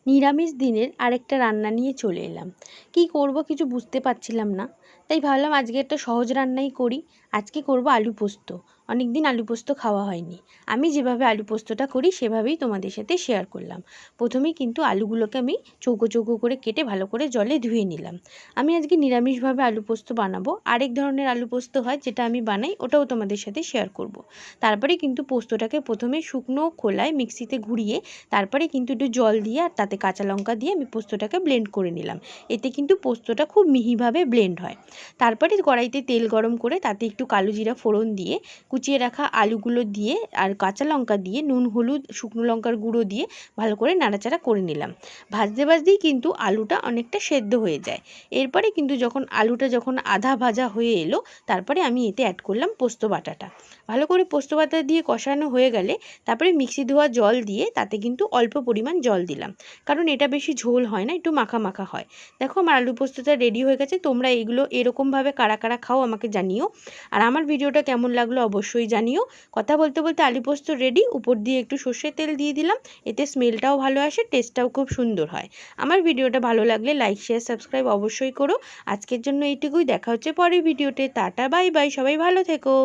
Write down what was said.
নিরামিষ দিনের আরেকটা রান্না নিয়ে চলে এলাম। কি করব কিছু বুঝতে পারছিলাম না, তাই ভাবলাম আজকে একটা সহজ রান্নাই করি। আজকে করব আলু পোস্ত। অনেক দিন আলু পোস্ত খাওয়া হয়নি। আমি যেভাবে আলু পোস্তটা করি সেভাবেই তোমাদের সাথে শেয়ার করলাম। প্রথমেই কিন্তু আলুগুলোকে আমি চৌকো চৌকো করে কেটে ভালো করে জলে ধুয়ে নিলাম। আমি আজকে নিরামিষভাবে আলু পোস্ত বানাবো। আরেক ধরনের আলু পোস্ত হয় যেটা আমি বানাই, ওটাও তোমাদের সাথে শেয়ার করব। তারপরে কিন্তু পোস্তটাকে প্রথমে শুকনো খোলায় মিক্সিতে ঘুরিয়ে তারপরে কিন্তু একটু জল দিয়ে আর তাতে কাঁচা লঙ্কা দিয়ে আমি পোস্তটাকে ব্লেন্ড করে নিলাম। এতে কিন্তু পোস্তটা খুব মিহিভাবে ব্লেন্ড হয়। তারপরে কড়াইতে তেল গরম করে তাতে একটু কালো জিরা ফোড়ন দিয়ে কুচিয়ে রাখা আলুগুলো দিয়ে আর কাঁচা লঙ্কা দিয়ে নুন হলুদ শুকনো লঙ্কার গুঁড়ো দিয়ে ভালো করে নাড়াচাড়া করে নিলাম। ভাজতে ভাজতেই কিন্তু আলুটা অনেকটা সেদ্ধ হয়ে যায়। এরপরে কিন্তু আলুটা যখন আধা ভাজা হয়ে এলো, তারপরে আমি এতে অ্যাড করলাম পোস্ত বাটাটা। ভালো করে পোস্ত বাটা দিয়ে কষানো হয়ে গেলে তারপরে মিক্সি ধোয়া জল দিয়ে তাতে কিন্তু অল্প পরিমাণ জল দিলাম, কারণ এটা বেশি ঝোল হয় না, একটু মাখা মাখা হয়। দেখো আমার আলু পোস্তটা রেডি হয়ে গেছে। তোমরা এইগুলো এরকমভাবে কারা কারা খাও আমাকে জানিও। আর আমার ভিডিওটা কেমন লাগলো অবশ্যই জানিও। কথা বলতে বলতে আলু পোস্ত রেডি। উপর দিয়ে একটু সর্ষের তেল দিয়ে দিলাম, এতে স্মেলটাও ভালো আসে, টেস্টটাও খুব সুন্দর হয়। আমার ভিডিওটা ভালো লাগলে লাইক শেয়ার সাবস্ক্রাইব অবশ্যই করো। আজকের জন্য এইটুকুই। দেখা হচ্ছে পরের ভিডিওতে। টাটা বাই বাই, সবাই ভালো থেকো।